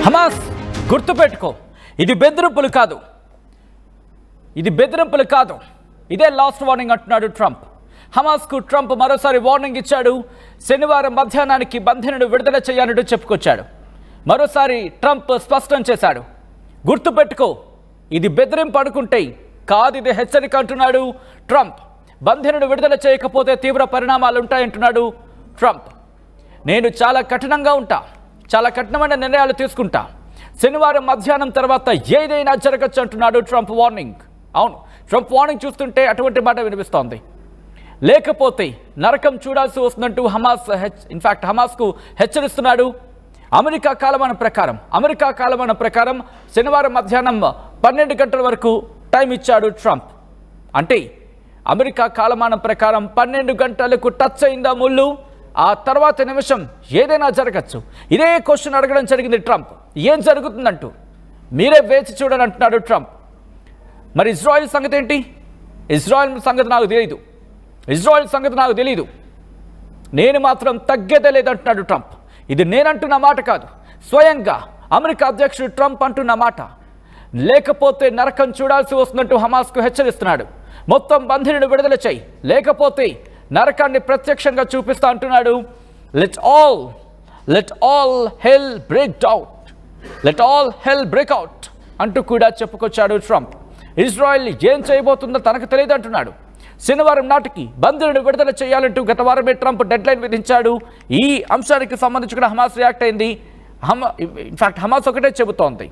Hamas గుర్తుపెట్టుకో, ఇది బెదిరింపులు కాదు, ఇదే లాస్ట్ వార్నింగ్ అంటున్నాడు ట్రంప్. హమాస్కు ట్రంప్ మరోసారి వార్నింగ్ ఇచ్చాడు. శనివారం మధ్యాహ్నానికి బంధినుడు విడుదల చేయాలంటూ చెప్పుకొచ్చాడు. మరోసారి ట్రంప్ స్పష్టం చేశాడు, గుర్తుపెట్టుకో, ఇది బెదిరింపు అనుకుంటే కాదు, ఇది హెచ్చరిక అంటున్నాడు ట్రంప్. బంధినుడు విడుదల చేయకపోతే తీవ్ర పరిణామాలు ఉంటాయంటున్నాడు ట్రంప్. నేను చాలా కఠినంగా ఉంటా, చాలా కఠినమైన నిర్ణయాలు తీసుకుంటా. శనివారం మధ్యాహ్నం తర్వాత ఏదైనా జరగచ్చు అంటున్నాడు ట్రంప్ వార్నింగ్. అవును, ట్రంప్ వార్నింగ్ చూస్తుంటే అటువంటి మాట వినిపిస్తోంది. లేకపోతే నరకం చూడాల్సి వస్తుందంటూ హమాస్కు హెచ్చరిస్తున్నాడు. అమెరికా కాలమానం ప్రకారం శనివారం మధ్యాహ్నం 12 గంటల వరకు టైం ఇచ్చాడు ట్రంప్. అంటే అమెరికా కాలమానం ప్రకారం 12 గంటలకు టచ్ అయిందా ముళ్ళు, ఆ తర్వాత నిమిషం ఏదైనా జరగచ్చు. ఇదే క్వశ్చన్ అడగడం జరిగింది ట్రంప్, ఏం జరుగుతుందంటూ. మీరే వేచి చూడని అంటున్నాడు ట్రంప్. మరి ఇజ్రాయెల్ సంగతి ఏంటి? ఇజ్రాయెల్ సంగతి నాకు తెలియదు, నేను మాత్రం తగ్గేదే లేదంటున్నాడు ట్రంప్. ఇది నేనంటున్న మాట కాదు, స్వయంగా అమెరికా అధ్యక్షుడు ట్రంప్ అంటున్న మాట. లేకపోతే నరకం చూడాల్సి వస్తుందంటూ హమాస్కు హెచ్చరిస్తున్నాడు. మొత్తం బంధినుడు విడుదల చేయి, లేకపోతే నరకాన్ని ప్రత్యక్షంగా చూపిస్తా అంటున్నాడు. లెట్ ఆల్ హెల్ బ్రేక్ అవుట్ అంటూ కూడా చెప్పుకొచ్చాడు ట్రంప్. ఇజ్రాయెల్ ఏం చేయబోతుందో తనకు తెలియదు అంటున్నాడు. శనివారం నాటికి బంధినుడు విడుదల చేయాలంటూ గత వారమే ట్రంప్ డెడ్లైన్ విధించాడు. ఈ అంశానికి సంబంధించి కూడా హమాస్ రియాక్ట్ అయింది. ఇన్ఫాక్ట్ హమాస్ ఒకటే చెబుతోంది,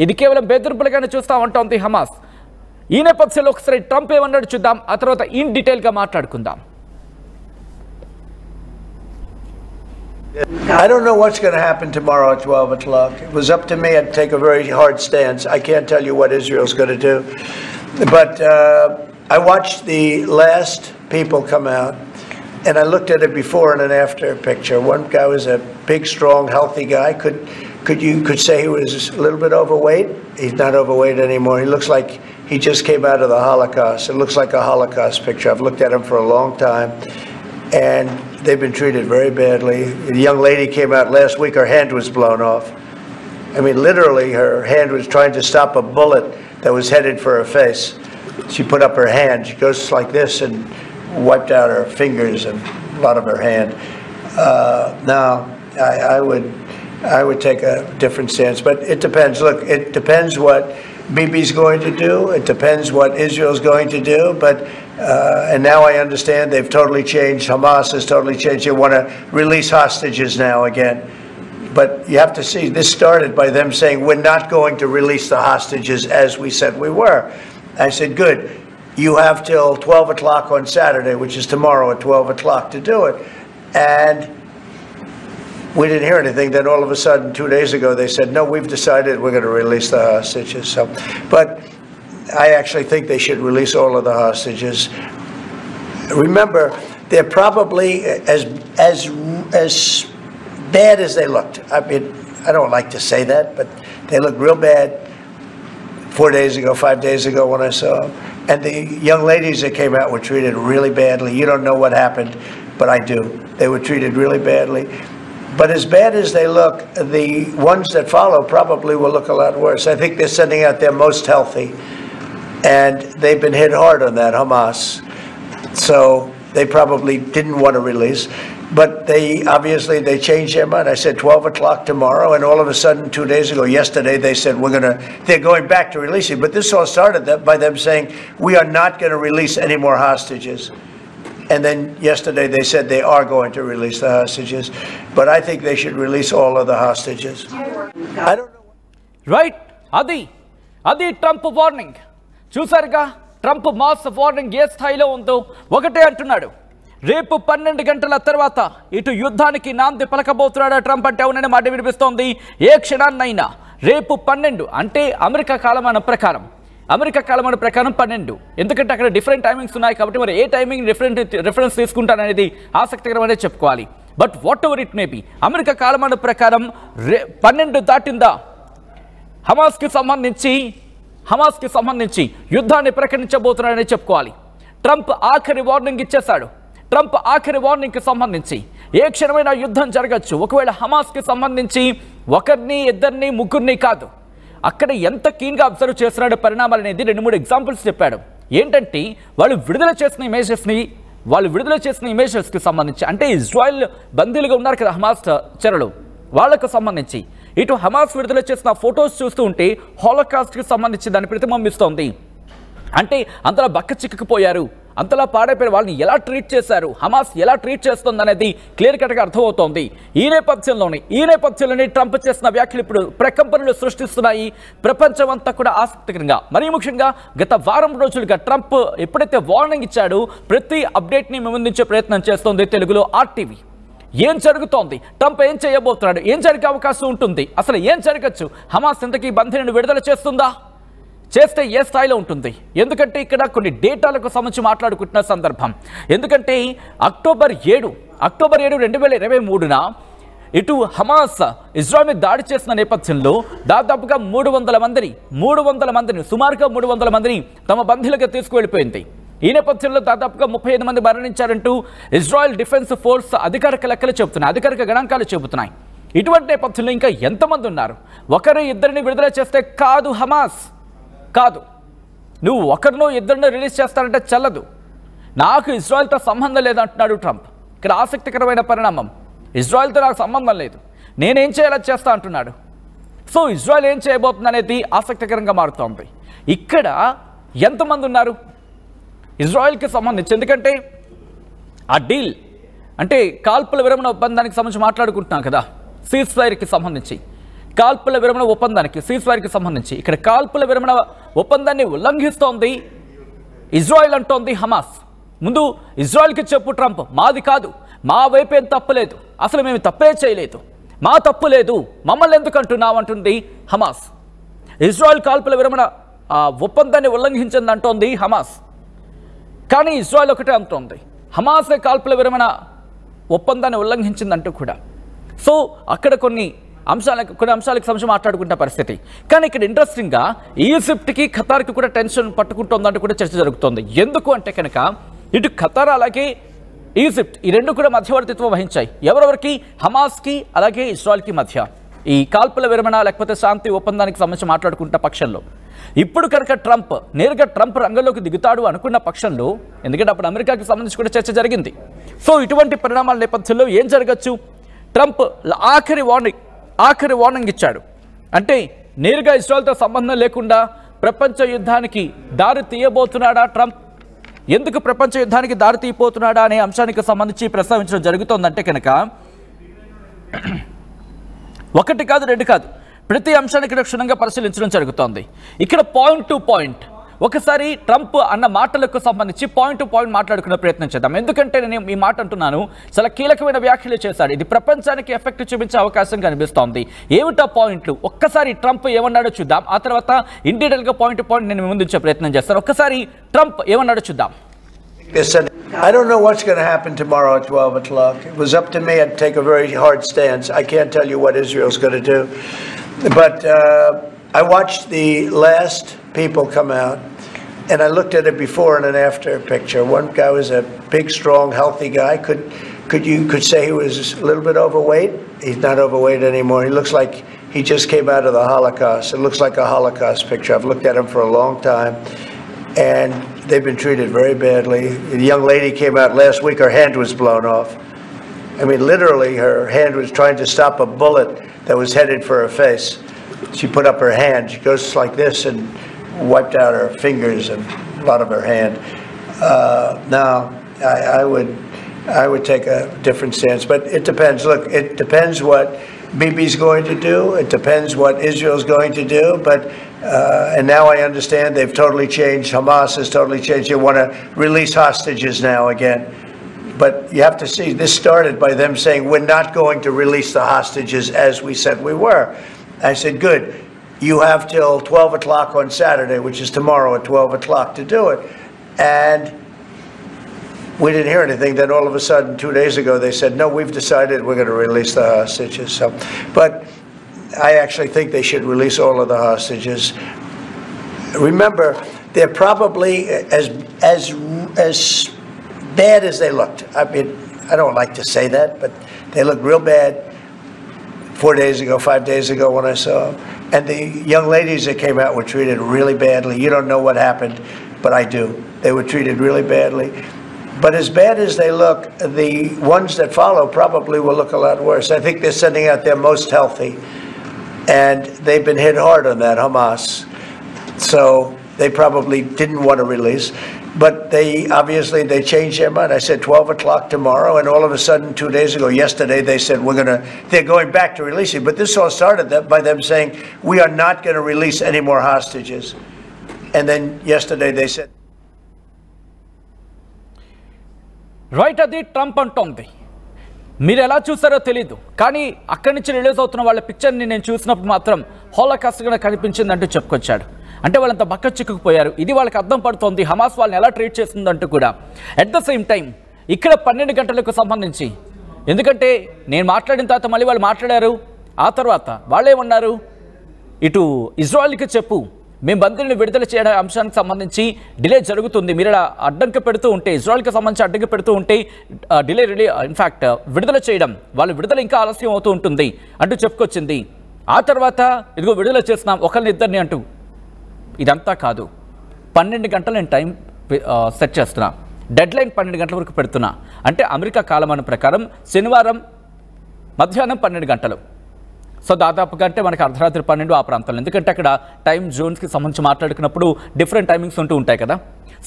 ఇది కేవలం బెదిరింపులుగానే చూస్తామంటోంది హమాస్. ఈ నేపథ్యంలో ఒకసారి ట్రంప్ ఏమన్నాడు చూద్దాం, ఆ తర్వాత ఇన్ డీటెయిల్గా మాట్లాడుకుందాం. I don't know what's going to happen tomorrow at 12 o'clock. It was up to me. I'd take a very hard stance. I can't tell you what Israel's going to do. But I watched the last people come out, and I looked at a before and an after picture. One guy was a big, strong, healthy guy. You could say he was a little bit overweight. He's not overweight anymore. He looks like he just came out of the Holocaust. It looks like a Holocaust picture. I've looked at him for a long time, and they've been treated very badly. The young lady came out last week, her hand was blown off. I mean, literally, her hand was trying to stop a bullet that was headed for her face. She put up her hand, she goes like this and wiped out her fingers and a lot of her hand. Now, I would take a different stance, but it depends. Look, it depends what Bibi's going to do. It depends what Israel's going to do, but and now I understand they've totally changed. Hamas has totally changed. They want to release hostages now again. But you have to see, this started by them saying, we're not going to release the hostages as we said we were. I said, good. You have till 12 o'clock on Saturday, which is tomorrow at 12 o'clock to do it. And we didn't hear anything. Then all of a sudden, 2 days ago, they said, no, we've decided we're going to release the hostages. So, but I actually think they should release all of the hostages. Remember, they're probably as bad as they looked. I mean, I don't like to say that, but they look real bad 4 days ago, 5 days ago when I saw them. And the young ladies that came out were treated really badly. You don't know what happened, but I do. They were treated really badly. But as bad as they look, the ones that follow probably will look a lot worse. I think they're sending out their most healthy. And they've been hit hard on that, Hamas. So they probably didn't want to release. But they changed their mind. I said 12 o'clock tomorrow, and all of a sudden, 2 days ago, yesterday, they said they're going back to releasing. But this all started by them saying, we are not going to release any more hostages. And then yesterday they said they are going to release the hostages. But I think they should release all of the hostages. I don't know. Right? Adi Trump warning. చూసారుగా, Trump mass warning ఏ స్థాయిలో ఉందో ఒకటే అంటున్నాడు. రేపు 12 గంటల తర్వాత ఇటు యుద్ధానికి నాంది పలకబోతున్నాడా ట్రంప్ అంటే అవునని మాట వినిపిస్తోంది. ఏ క్షణాన్నైనా రేపు 12 అంటే అమెరికా కాలమానం ప్రకారం 12, ఎందుకంటే అక్కడ డిఫరెంట్ టైమింగ్స్ ఉన్నాయి కాబట్టి మరి ఏ టైమింగ్ రిఫరెన్స్ తీసుకుంటాననేది ఆసక్తికరమనే చెప్పుకోవాలి. But what ever it may be, America కాలమానం ప్రకారం 12 దాటిందా హమాస్కి సంబంధించి యుద్ధాన్ని ప్రకటించబోతున్నాడని చెప్పుకోవాలి. ట్రంప్ ఆఖరి వార్నింగ్ ఇచ్చేశాడు. ట్రంప్ ఆఖరి వార్నింగ్కి సంబంధించి ఏ క్షణమైనా యుద్ధం జరగచ్చు. ఒకవేళ హమాస్కి సంబంధించి ఒకరిని, ఇద్దరిని, ముగ్గురిని కాదు, అక్కడ ఎంత కీన్గా అబ్జర్వ్ చేస్తున్నాడు పరిణామాలు అనేది 2-3 ఎగ్జాంపుల్స్ చెప్పాడు. ఏంటంటే వాళ్ళు విడుదల చేసిన ఇమేజెస్కి సంబంధించి, అంటే ఇజ్రాయెల్ బందీలుగా ఉన్నారు కదా హమాస్ చెరలు, వాళ్లకు సంబంధించి ఇటు హమాస్ విడుదల చేసిన ఫొటోస్ చూస్తూ ఉంటే హాలోకాస్ట్కి సంబంధించి దాన్ని ప్రతిబింబిస్తోంది. అంటే అంతలా బక్క చిక్కుకుపోయారు, అంతలా పాడైపోయారు, వాళ్ళని ఎలా ట్రీట్ చేశారు, హమాస్ ఎలా ట్రీట్ చేస్తుంది అనేది క్లియర్ కట్గా అర్థమవుతోంది. ఈ నేపథ్యంలోనే ట్రంప్ చేసిన వ్యాఖ్యలు ఇప్పుడు ప్రకంపనలు సృష్టిస్తున్నాయి ప్రపంచం అంతా కూడా ఆసక్తికరంగా. మరీ ముఖ్యంగా గత వారం రోజులుగా ట్రంప్ ఎప్పుడైతే వార్నింగ్ ఇచ్చాడో ప్రతి అప్డేట్ని ముందుంచే ప్రయత్నం చేస్తోంది తెలుగులో RTV. ఏం జరుగుతోంది, ట్రంప్ ఏం చేయబోతున్నాడు, ఏం జరిగే అవకాశం ఉంటుంది, అసలు ఏం జరగచ్చు, హమాస్ ఇంతకీ బందీలను విడుదల చేస్తుందా, చేస్తే ఏ స్థాయిలో ఉంటుంది? ఎందుకంటే ఇక్కడ కొన్ని డేటాలకు సంబంధించి మాట్లాడుకుంటున్న సందర్భం. ఎందుకంటే అక్టోబర్ 7, 2023న ఇటు హమాస్ ఇజ్రాయెల్ మీద దాడి చేసిన నేపథ్యంలో దాదాపుగా 300 మందిని సుమారుగా 300 మందిని తమ బందీలుగా తీసుకువెళ్ళిపోయింది. ఈ నేపథ్యంలో దాదాపుగా 35 మంది మరణించారంటూ ఇజ్రాయెల్ డిఫెన్స్ ఫోర్స్ అధికారిక లెక్కలు చెబుతున్నాయి, అధికారిక గణాంకాలు చెబుతున్నాయి. ఇటువంటి నేపథ్యంలో ఇంకా ఎంతమంది ఉన్నారు? ఒకరు ఇద్దరిని విడుదల చేస్తే కాదు, హమాస్ కాదు, నువ్వు ఒకరినో ఇద్దరినో రిలీజ్ చేస్తానంటే చెల్లదు, నాకు ఇజ్రాయెల్తో సంబంధం లేదంటున్నాడు ట్రంప్. ఇక్కడ ఆసక్తికరమైన పరిణామం, ఇజ్రాయెల్తో నాకు సంబంధం లేదు, నేనేం చేయాలో చేస్తా అంటున్నాడు. సో ఇజ్రాయెల్ ఏం చేయబోతుంది అనేది ఆసక్తికరంగా మారుతోంది. ఇక్కడ ఎంతమంది ఉన్నారు ఇజ్రాయెల్కి సంబంధించి? ఎందుకంటే ఆ డీల్ అంటే కాల్పుల విరమణ ఒప్పందానికి సంబంధించి మాట్లాడుకుంటున్నాం కదా, సీజ్ ఫైర్కి సంబంధించి, కాల్పుల విరమణ ఒప్పందానికి, సీజ్ ఫైర్కి సంబంధించి ఇక్కడ కాల్పుల విరమణ ఒప్పందాన్ని ఉల్లంఘిస్తోంది ఇజ్రాయెల్ అంటోంది హమాస్. ముందు ఇజ్రాయెల్కి చెప్పు ట్రంప్, మాది కాదు, మా వైపు ఏం తప్పులేదు, అసలు మేము తప్పే చేయలేదు, మా తప్పు లేదు, మమ్మల్ని ఎందుకు అంటున్నావు అంటుంది హమాస్. ఇజ్రాయెల్ కాల్పుల విరమణ ఒప్పందాన్ని ఉల్లంఘించింది అంటోంది హమాస్. కానీ ఇజ్రాయెల్ ఒకటే అంటోంది, హమాసే కాల్పుల విరమణ ఒప్పందాన్ని ఉల్లంఘించిందంటూ కూడా. సో అక్కడ కొన్ని అంశాలకు సంబంధించి మాట్లాడుకుంటున్న పరిస్థితి. కానీ ఇక్కడ ఇంట్రెస్టింగ్గా ఈజిప్ట్కి ఖతార్కి కూడా టెన్షన్ పట్టుకుంటోందంటూ కూడా చర్చ జరుగుతోంది. ఎందుకు అంటే కనుక ఇటు ఖతార్ అలాగే ఈజిప్ట్ ఈ రెండు కూడా మధ్యవర్తిత్వం వహించాయి ఎవరెవరికి, హమాస్కి అలాగే ఇజ్రాయెల్కి మధ్య ఈ కాల్పుల విరమణ లేకపోతే శాంతి ఒప్పందానికి సంబంధించి మాట్లాడుకుంటున్న పక్షంలో. ఇప్పుడు కనుక నేరుగా ట్రంప్ రంగంలోకి దిగుతాడు అనుకున్న పక్షంలో, ఎందుకంటే అప్పుడు అమెరికాకి సంబంధించి కూడా చర్చ జరిగింది. సో ఇటువంటి పరిణామాల నేపథ్యంలో ఏం జరగచ్చు? ట్రంప్ ఆఖరి వార్నింగ్ ఇచ్చాడు. అంటే నేరుగా ఇజ్రాయెల్తో సంబంధం లేకుండా ప్రపంచ యుద్ధానికి దారి తీయబోతున్నాడా ట్రంప్? ఎందుకు ప్రపంచ యుద్ధానికి దారి తీయబోతున్నాడా అనే అంశానికి సంబంధించి ప్రస్తావించడం జరుగుతోందంటే కనుక ఒకటి కాదు, రెండు కాదు, ప్రతి అంశానికి క్షుణ్ణంగా పరిశీలించడం జరుగుతోంది. ఇక్కడ పాయింట్ టు పాయింట్ ఒకసారి ట్రంప్ అన్న మాటలకు సంబంధించి పాయింట్ టు పాయింట్ మాట్లాడుకునే ప్రయత్నం చేద్దాం. ఎందుకంటే నేను ఈ మాట అంటున్నాను, చాలా కీలకమైన వ్యాఖ్యలు చేశాడు, ఇది ప్రపంచానికి ఎఫెక్ట్ చూపించే అవకాశం కనిపిస్తోంది. ఏమిటా పాయింట్లు? ఒక్కసారి ట్రంప్ ఏమన్నాడో చూద్దాం, ఆ తర్వాత ఇన్ డీటెయిల్గా పాయింట్ టు పాయింట్ నేను ముందుంచే ప్రయత్నం చేస్తాను. ఒక్కసారి ట్రంప్ ఏమన్నాడో చూద్దాం. I don't know what's going to happen tomorrow at 12 o'clock. It was up to me. I'd take a very hard stance. I can't tell you what Israel's going to do. But I watched the last people come out, and I looked at a before and an after picture. One guy was a big, strong, healthy guy. You could say he was a little bit overweight. He's not overweight anymore. He looks like he just came out of the Holocaust. It looks like a Holocaust picture. I've looked at him for a long time, and they've been treated very badly. The young lady came out last week, her hand was blown off. I mean, literally, her hand was trying to stop a bullet that was headed for her face. She put up her hand, she goes like this and wiped out her fingers and a lot of her hand. Now, I would take a different stance, but it depends. Look, it depends what Bibi's going to do. It depends what Israel's going to do, but and now I understand they've totally changed. Hamas has totally changed. They want to release hostages now again. But you have to see, this started by them saying, we're not going to release the hostages as we said we were. I said, good. You have till 12 o'clock on Saturday, which is tomorrow at 12 o'clock to do it. And we didn't hear anything. Then all of a sudden, 2 days ago, they said, no, we've decided we're going to release the hostages. So, but I actually think they should release all of the hostages. Remember, they're probably as bad as they looked. I mean, I don't like to say that, but they looked real bad 4 days ago, 5 days ago when I saw them. And the young ladies that came out were treated really badly. You don't know what happened, but I do. They were treated really badly. But as bad as they look, the ones that follow probably will look a lot worse. I think they're sending out their most healthy. And they've been hit hard on that, Hamas. So they probably didn't want to release. But they changed their mind. I said 12 o'clock tomorrow, and all of a sudden, 2 days ago, yesterday, they said they're going back to releasing. But this all started by them saying, we are not going to release any more hostages. And then yesterday they said. Right, అది Trump అంటోంది. మీరు ఎలా చూసారో తెలీదు, కానీ అక్కడి నుంచి release అవుతున్న వాళ్ళ పిక్చర్ని నేను చూసినప్పుడు మాత్రం హోలోకాస్ట్గా కనిపించింది అంటూ చెప్పుకొచ్చాడు. అంటే వాళ్ళంతా బక్క చిక్కుకుపోయారు. ఇది వాళ్ళకి అర్థం పడుతోంది హమాస్ వాళ్ళని ఎలా ట్రీట్ చేస్తుందంటూ కూడా. అట్ ద సేమ్ టైం ఇక్కడ 12 గంటలకు సంబంధించి, ఎందుకంటే నేను మాట్లాడిన తర్వాత మళ్ళీ వాళ్ళు మాట్లాడారు. ఆ తర్వాత వాళ్ళేమన్నారు, ఇటు ఇజ్రాయెల్కి చెప్పు, మేము బందీలను విడుదల చేయడం అంశానికి సంబంధించి డిలే జరుగుతుంది, మీరు ఇలా అడ్డంకి పెడుతూ ఉంటే, ఇజ్రాయెల్కి సంబంధించి అడ్డంకి పెడుతూ ఉంటే డిలే ఇన్ఫ్యాక్ట్ విడుదల చేయడం, వాళ్ళ విడుదల ఇంకా ఆలస్యం అవుతూ ఉంటుంది అంటూ చెప్పుకొచ్చింది. ఆ తర్వాత ఇదిగో విడుదల చేస్తున్నాం ఒకరిని ఇద్దరిని అంటూ. ఇదంతా కాదు, 12 గంటలు నేను టైం సెట్ చేస్తున్నా, డెడ్ లైన్ 12 గంటల వరకు పెడుతున్నా. అంటే అమెరికా కాలమానం ప్రకారం శనివారం మధ్యాహ్నం 12 గంటలు. సో దాదాపుగా అంటే మనకి అర్ధరాత్రి 12 ఆ ప్రాంతంలో, ఎందుకంటే అక్కడ టైం జోన్స్కి సంబంధించి మాట్లాడుకున్నప్పుడు డిఫరెంట్ టైమింగ్స్ ఉంటూ ఉంటాయి కదా.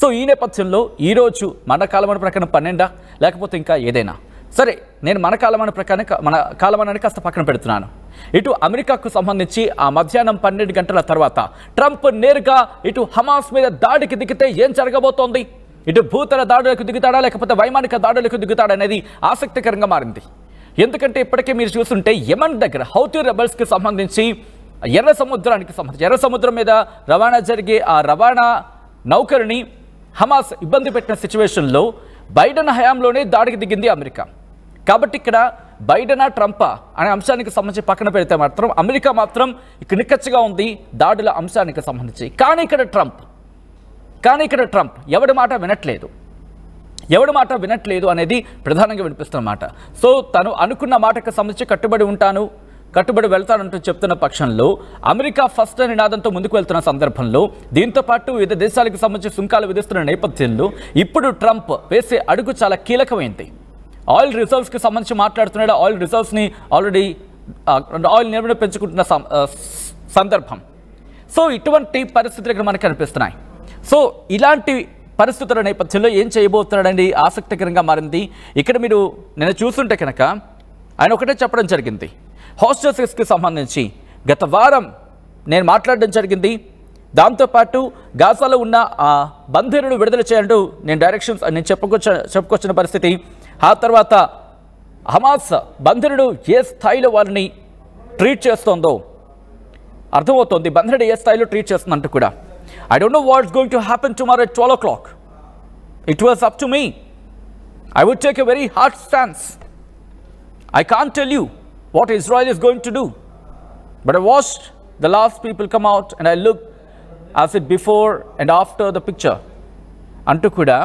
సో ఈ నేపథ్యంలో ఈరోజు మన కాలమాన ప్రకారం 12 లేకపోతే ఇంకా ఏదైనా సరే, నేను మన కాలమానాన్ని కాస్త పక్కన పెడుతున్నాను. ఇటు అమెరికాకు సంబంధించి ఆ మధ్యాహ్నం 12 గంటల తర్వాత ట్రంప్ నేరుగా ఇటు హమాస్ మీద దాడికి దిగితే ఏం జరగబోతోంది, ఇటు భూతల దాడులకు దిగుతాడా లేకపోతే వైమానిక దాడులకు దిగుతాడా అనేది ఆసక్తికరంగా మారింది. ఎందుకంటే ఇప్పటికే మీరు చూస్తుంటే యెమెన్ దగ్గర హౌతీ రెబల్స్కి సంబంధించి ఎర్ర సముద్రం మీద రవాణా జరిగే ఆ రవాణా నౌకరిని హమాస్ ఇబ్బంది పెట్టిన సిచ్యువేషన్లో బైడెన్ హయాంలోనే దాడికి దిగింది అమెరికా. కాబట్టి ఇక్కడ బైడెనా ట్రంపా అనే అంశానికి సంబంధించి పక్కన పెడితే మాత్రం అమెరికా మాత్రం ఇక్కడ నిక్కచ్చిగా ఉంది దాడుల అంశానికి సంబంధించి. కానీ ఇక్కడ ట్రంప్ ఎవడి మాట వినట్లేదు అనేది ప్రధానంగా వినిపిస్తున్నమాట. సో తను అనుకున్న మాటకు సంబంధించి కట్టుబడి వెళ్తానంటూ చెప్తున్న పక్షంలో అమెరికా ఫస్ట్ నినాదంతో ముందుకు వెళ్తున్న సందర్భంలో, దీంతో పాటు వివిధ దేశాలకు సంబంధించి సుంకాలు విధిస్తున్న నేపథ్యంలో ఇప్పుడు ట్రంప్ వేసే అడుగు చాలా కీలకమైంది. ఆయిల్ రిజర్వ్స్కి సంబంధించి మాట్లాడుతున్నాడు. ఆయిల్ రిజర్వ్స్ని ఆల్రెడీ ఆయిల్ నిల్వను పెంచుకుంటున్న సందర్భం. సో ఇటువంటి పరిస్థితులు ఇక్కడ మనకు కనిపిస్తున్నాయి. సో ఇలాంటి పరిస్థితుల నేపథ్యంలో ఏం చేయబోతున్నాడని ఆసక్తికరంగా మారింది. ఇక్కడ మీరు నేను చూస్తుంటే కనుక ఆయన ఒకటే చెప్పడం జరిగింది, హాస్టల్స్కి సంబంధించి గత వారం నేను మాట్లాడడం జరిగింది. దాంతోపాటు గాజాలో ఉన్న ఆ బందీలను విడుదల చేయంటూ నేను చెప్పుకొచ్చిన పరిస్థితి. ఆ తర్వాత హమాస్ బందీలను ఏ స్థాయిలో వాళ్ళని ట్రీట్ చేస్తోందో అర్థమవుతోంది, బందీలను ఏ స్థాయిలో ట్రీట్ చేస్తుందంటూ కూడా. I don't know what's going to happen tomorrow at 12 o'clock. It was up to me. I would take a very hard stance. I can't tell you what Israel is going to do. But I watched the last people come out and I looked as it before and after the picture. అంటూ కూడా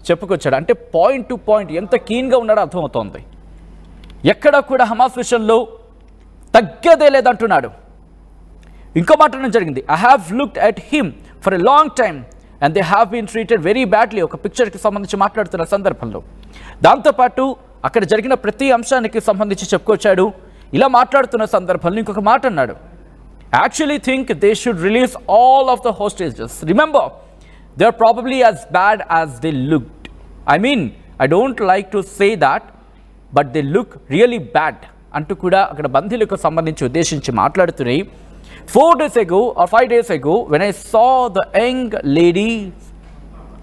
చెప్పుకొచ్చాడు. అంటే point to point ఎంత కీన్గా ఉన్నాడో అర్థమవుతోంది. ఎక్కడా కూడా Hamas విషయంలో తగ్గదే లేదంటున్నాడు. ఇంకో మాట్లాడడం జరిగింది, I have looked at him for a long time and they have been treated very badly. ఒక పిక్చర్కి సంబంధించి మాట్లాడుతున్న సందర్భంలో దాంతోపాటు అక్కడ జరిగిన ప్రతి అంశానికి సంబంధించి చెప్పుకొచ్చాడు. ఇలా మాట్లాడుతున్న సందర్భంలో ఇంకొక మాట అన్నాడు, actually think they should release all of the hostages. Remember, they are probably as bad as they looked. I mean, I don't like to say that, but they look really bad అంటూ కూడా అక్కడ బందీలకు సంబంధించి ఉద్దేశించి మాట్లాడుతున్నాయి. 4 days ago or 5 days ago, when I saw the young ladies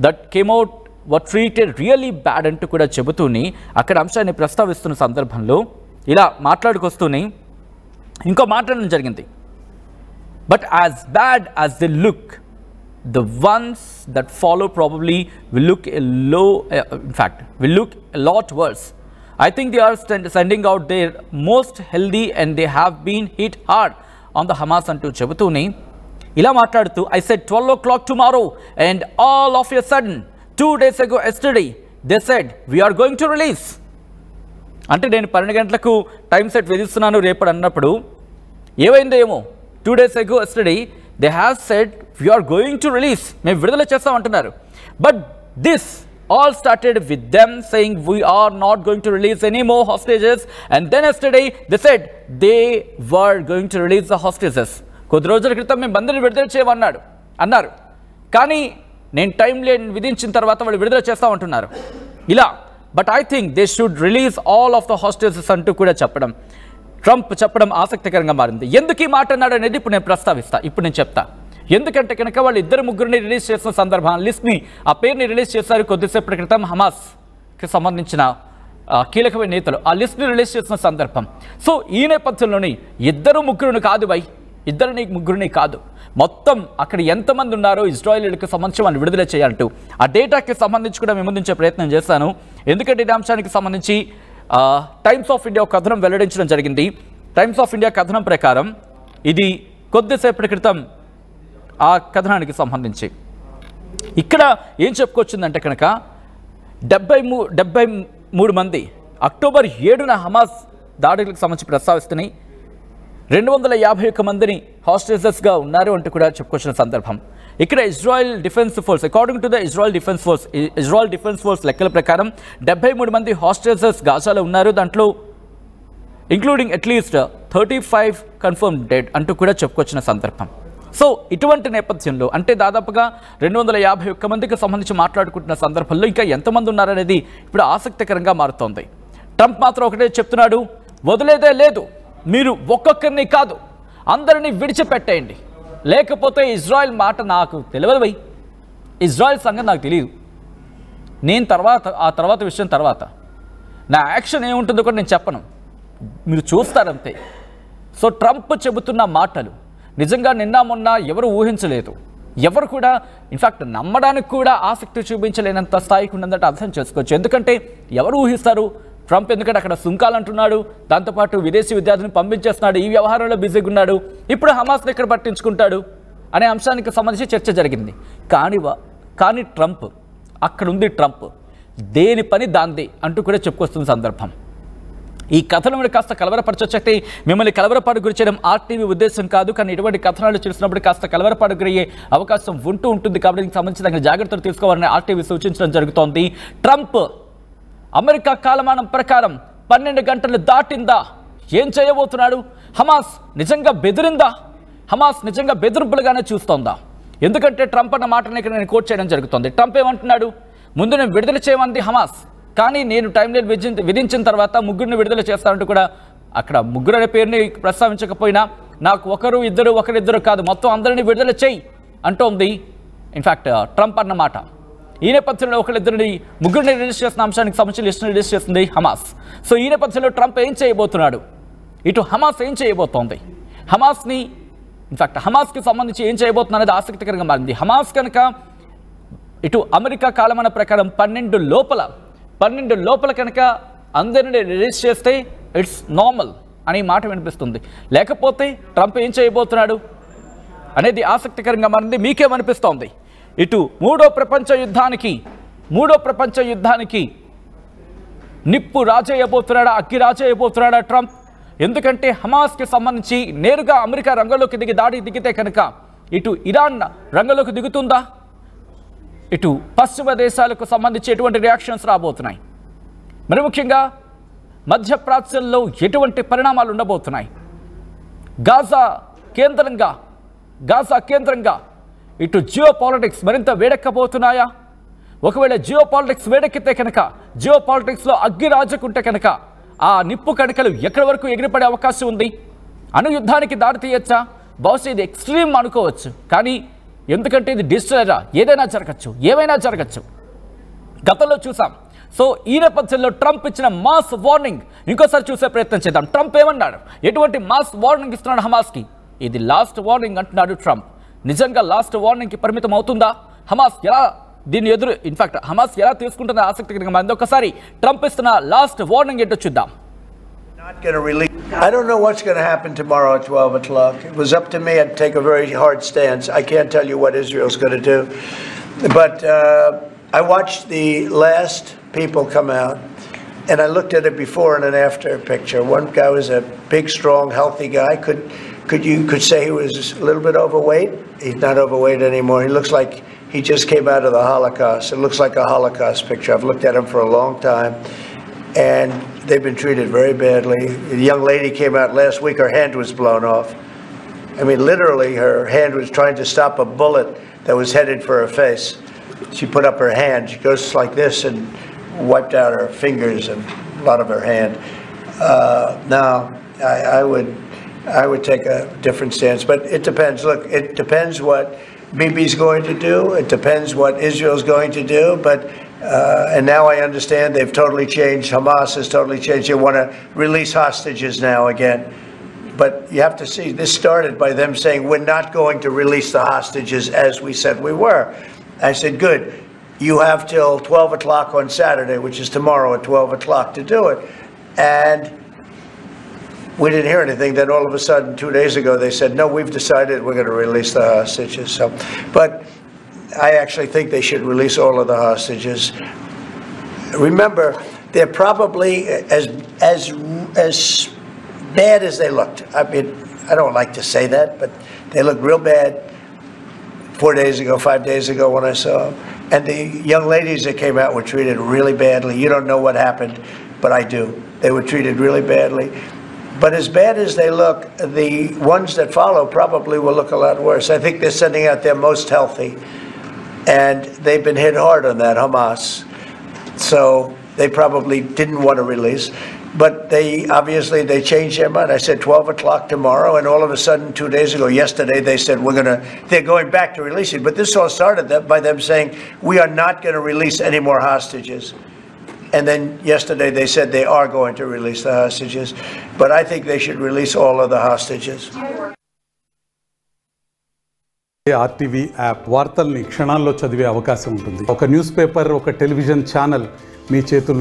that came out were treated really bad అంటూ కూడా చెబుతూని అక్కడ అంశాన్ని ప్రస్తావిస్తున్న సందర్భంలో ఇలా మాట్లాడుకొస్తూనే ఇంకో మాట్లాడడం జరిగింది. But as bad as they look, the ones that follow probably will look will look a lot worse. I think they are sending out their most healthy and they have been hit hard on the Hamas అంటూ చెబుతూనే ఇలా మాట్లాడుతూ, I said 12 o'clock tomorrow and all of a sudden 2 days ago yesterday they said we are going to release. అంటే నేను 12 గంటలకు time set విధిస్తున్నాను రేపు అన్నప్పుడు ఏమైందేమో 2 days ago yesterday they have said we are going to release, మేము విడుదల చేస్తాం అంటున్నారు. But this all started with them saying we are not going to release any more hostages, and then yesterday they said they were going to release the hostages. కొద్ది రోజుల క్రితం మేము బందీని విడుదల అన్నారు, కానీ నేను టైం లైన్ విధించిన తర్వాత వాళ్ళు విడుదల చేస్తామంటున్నారు ఇలా. But I think they should release all of the hostages అంటూ కూడా ట్రంప్ చెప్పడం ఆసక్తికరంగా మారింది. ఎందుకు ఈ మాట అన్నాడు అనేది ఇప్పుడు నేను చెప్తా. ఎందుకంటే కనుక వాళ్ళు ఇద్దరు ముగ్గురిని రిలీజ్ చేసిన సందర్భం లిస్ట్ని ఆ పేరుని రిలీజ్ చేశారు కొద్దిసేపటి క్రితం. హమాస్కి సంబంధించిన కీలకమైన నేతలు ఆ లిస్ట్ని రిలీజ్ చేసిన సందర్భం. సో ఈ నేపథ్యంలోని ఇద్దరు ముగ్గురిని కాదు, మొత్తం అక్కడ ఎంతమంది ఉన్నారో ఇజ్రాయేలీలకు సంబంధించి వాళ్ళు విడుదల చేయాలంటూ ఆ డేటాకి సంబంధించి కూడా విమర్శించే ప్రయత్నం చేశాను. ఎందుకంటే ఈ అంశానికి సంబంధించి టైమ్స్ ఆఫ్ ఇండియా కథనం వెల్లడించడం జరిగింది. టైమ్స్ ఆఫ్ ఇండియా కథనం ప్రకారం ఇది కొద్దిసేపటి క్రితం ఆ కథనానికి సంబంధించి ఇక్కడ ఏం చెప్పుకొచ్చిందంటే కనుక 73 మంది అక్టోబర్ 7న హమాస్ దాడులకు సంబంధించి ప్రస్తావిస్తున్నాయి. 251 మందిని హాస్టేజెస్గా ఉన్నారు అంటూ కూడా చెప్పుకొచ్చిన సందర్భం. ఇక్కడ Israel defence force according to the Israel defence force లెక్కల ప్రకారం 73 మంది హాస్టేజెస్ గాజాలో ఉన్నారు. దాంట్లో ఇంక్లూడింగ్ అట్లీస్ట్ 35 కన్ఫర్మ్ డెడ్ అంటూ కూడా చెప్పుకొచ్చిన సందర్భం. సో ఇటువంటి నేపథ్యంలో అంటే దాదాపుగా 251 మందికి సంబంధించి మాట్లాడుకుంటున్న సందర్భంలో ఇంకా ఎంతమంది ఉన్నారనేది ఇప్పుడు ఆసక్తికరంగా మారుతోంది. ట్రంప్ మాత్రం ఒకటే చెప్తున్నాడు, వదిలేదే లేదు, మీరు ఒక్కొక్కరిని కాదు అందరినీ విడిచిపెట్టేయండి, లేకపోతే ఇజ్రాయెల్ మాట నాకు తెలియదు, ఇజ్రాయెల్ సంగతి నాకు తెలియదు, నేను ఆ తర్వాత విషయం తర్వాత నా యాక్షన్ ఏముంటుందో కూడా నేను చెప్పను, మీరు చూస్తారంతే. సో ట్రంప్ చెబుతున్న మాటలు నిజంగా నిన్న మొన్న ఎవరు ఊహించలేదు, ఎవరు కూడా ఇన్ఫ్యాక్ట్ నమ్మడానికి కూడా ఆసక్తి చూపించలేనంత స్థాయికి ఉన్నదంటే అర్థం చేసుకోవచ్చు. ఎందుకంటే ఎవరు ఊహిస్తారు ట్రంప్, ఎందుకంటే అక్కడ సుంకాలు అంటున్నాడు, దాంతోపాటు విదేశీ విద్యార్థిని పంపించేస్తున్నాడు, ఈ వ్యవహారంలో బిజీగా ఉన్నాడు, ఇప్పుడు హమాస్ని ఎక్కడ పట్టించుకుంటాడు అనే అంశానికి సంబంధించి చర్చ జరిగింది. కానీ ట్రంప్ ట్రంప్ దేని పని దాంది అంటూ కూడా చెప్పుకొస్తున్న సందర్భం. ఈ కథనం కాస్త కలవరపరచొచ్చైతే మిమ్మల్ని కలవరపాటు గురి చేయడం ఆర్టీవీ ఉద్దేశం కాదు, కానీ ఇటువంటి కథనాలు చూసినప్పుడు కాస్త కలవరపాటు గురయ్యే అవకాశం ఉంటుంది. కాబట్టి దీనికి సంబంధించి తగిన జాగ్రత్తలు తీసుకోవాలని ఆర్టీవీ సూచించడం జరుగుతోంది. ట్రంప్ అమెరికా కాలమానం ప్రకారం 12 గంటలు దాటిందా, ఏం చేయబోతున్నాడు? హమాస్ నిజంగా బెదిరిందా? హమాస్ నిజంగా బెదిరింపులుగానే చూస్తోందా? ఎందుకంటే ట్రంప్ అన్న మాటని ఇక్కడ నేను కోట్ చేయడం జరుగుతోంది. ట్రంప్ ఏమంటున్నాడు, ముందు నేను విడుదల చేయమంది హమాస్, కానీ నేను టైం లైన్ విధించిన తర్వాత ముగ్గురిని విడుదల చేస్తానంటూ కూడా అక్కడ ముగ్గురు అనే పేరుని ప్రస్తావించకపోయినా నాకు ఒకరిద్దరు కాదు మొత్తం అందరినీ విడుదల చేయి అంటోంది ఇన్ఫ్యాక్ట్ ట్రంప్ అన్న మాట. ఈ నేపథ్యంలో ముగ్గురిని రిలీజ్ చేసిన అంశానికి సంబంధించి లిస్ట్ని రిలీజ్ చేస్తుంది హమాస్. సో ఈ నేపథ్యంలో ట్రంప్ ఏం చేయబోతున్నాడు, ఇటు హమాస్ ఏం చేయబోతోంది, హమాస్కి సంబంధించి ఏం చేయబోతున్నా అనేది ఆసక్తికరంగా మారింది. హమాస్ కనుక ఇటు అమెరికా కాలమాన ప్రకారం 12 లోపల కనుక అందరినీ రిలీజ్ చేస్తే ఇట్స్ నార్మల్ అనే మాట వినిపిస్తుంది. లేకపోతే ట్రంప్ ఏం చేయబోతున్నాడు అనేది ఆసక్తికరంగా మారింది. మీకేమనిపిస్తోంది? ఇటు మూడో ప్రపంచ యుద్ధానికి నిప్పు రాజేయబోతున్నాడా, అగ్గి రాజేయబోతున్నాడా ట్రంప్? ఎందుకంటే హమాస్కి సంబంధించి నేరుగా అమెరికా రంగంలోకి దిగితే కనుక ఇటు ఇరాన్ రంగంలోకి దిగుతుందా, ఇటు పశ్చిమ దేశాలకు సంబంధించి ఎటువంటి రియాక్షన్స్ రాబోతున్నాయి, మరి ముఖ్యంగా మధ్యప్రాచ్యంలో ఎటువంటి పరిణామాలు ఉండబోతున్నాయి, గాజా కేంద్రంగా ఇటు జియో పాలిటిక్స్ మరింత వేడెక్కబోతున్నాయా? ఒకవేళ జియో పాలిటిక్స్ వేడెక్కితే కనుక, జియో పాలిటిక్స్లో అగ్గి రాజుకుంటే కనుక ఆ నిప్పు కణికలు ఎక్కడి వరకు ఎగిరిపడే అవకాశం ఉంది? యుద్ధానికి దారి తీయచ్చా? బహుశా ఇది ఎక్స్ట్రీమ్ అనుకోవచ్చు, కానీ ఎందుకంటే ఇది డిజిటల్ ఎరా, ఏమైనా జరగచ్చు గతంలో చూసాం. సో ఈ నేపథ్యంలో ట్రంప్ ఇచ్చిన మాస్ వార్నింగ్ ఇంకోసారి చూసే ప్రయత్నం చేద్దాం. ట్రంప్ ఏమన్నాడు, ఎటువంటి మాస్ వార్నింగ్ ఇస్తున్నాడు హమాస్కి? ఇది లాస్ట్ వార్నింగ్ అంటున్నాడు ట్రంప్. నిజంగా లాస్ట్ వార్నింగ్కి పరిమితం అవుతుందా? హమాస్ ఎలా దీన్ని ఇన్ఫాక్ట్ హమాస్ ఎలా తీసుకుంటున్న ఆసక్తికరంగా మారింది. ఒకసారి ట్రంప్ ఇస్తున్న లాస్ట్ వార్నింగ్ ఏంటో చూద్దాం. I don't know what's going to happen tomorrow at 12 o'clock. It was up to me. I'd take a very hard stance. I can't tell you what Israel's going to do. But I watched the last people come out, and I looked at a before and an after picture. One guy was a big, strong, healthy guy. Could say he was a little bit overweight. He's not overweight anymore. He looks like he just came out of the Holocaust. It looks like a Holocaust picture. I've looked at him for a long time, and they've been treated very badly. The young lady came out last week. Her hand was blown off. I mean, literally, her hand was trying to stop a bullet that was headed for her face. She put up her hand. She goes like this and wiped out her fingers and a lot of her hand. Now, I would take a different stance, but it depends. Look, it depends what Bibi's going to do. It depends what Israel's going to do. But and now I understand they've totally changed. Hamas has totally changed. They want to release hostages now again. But you have to see, this started by them saying, we're not going to release the hostages as we said we were. I said, good. You have till 12 o'clock on Saturday, which is tomorrow at 12 o'clock, to do it. And we didn't hear anything. Then all of a sudden, 2 days ago, they said, no, we've decided we're going to release the hostages. So, but I actually think they should release all of the hostages. Remember, they're probably as bad as they looked. I mean, I don't like to say that, but they looked real bad 4 days ago, 5 days ago when I saw them. And the young ladies that came out were treated really badly. You don't know what happened, but I do. They were treated really badly. But as bad as they look, the ones that follow probably will look a lot worse. I think they're sending out their most healthy. And they've been hit hard on that, Hamas. So they probably didn't want to release. But they changed their mind. I said 12 o'clock tomorrow, and all of a sudden, 2 days ago, yesterday, they said they're going back to release it. But this all started by them saying, we are not going to release any more hostages. And then yesterday they said they are going to release the hostages. But I think they should release all of the hostages. RTV app వార్తల్ని క్షణాల్లో చదివే అవకాశం ఉంటుంది. ఒక newspaper, ఒక television channel మీ చేతుల్లో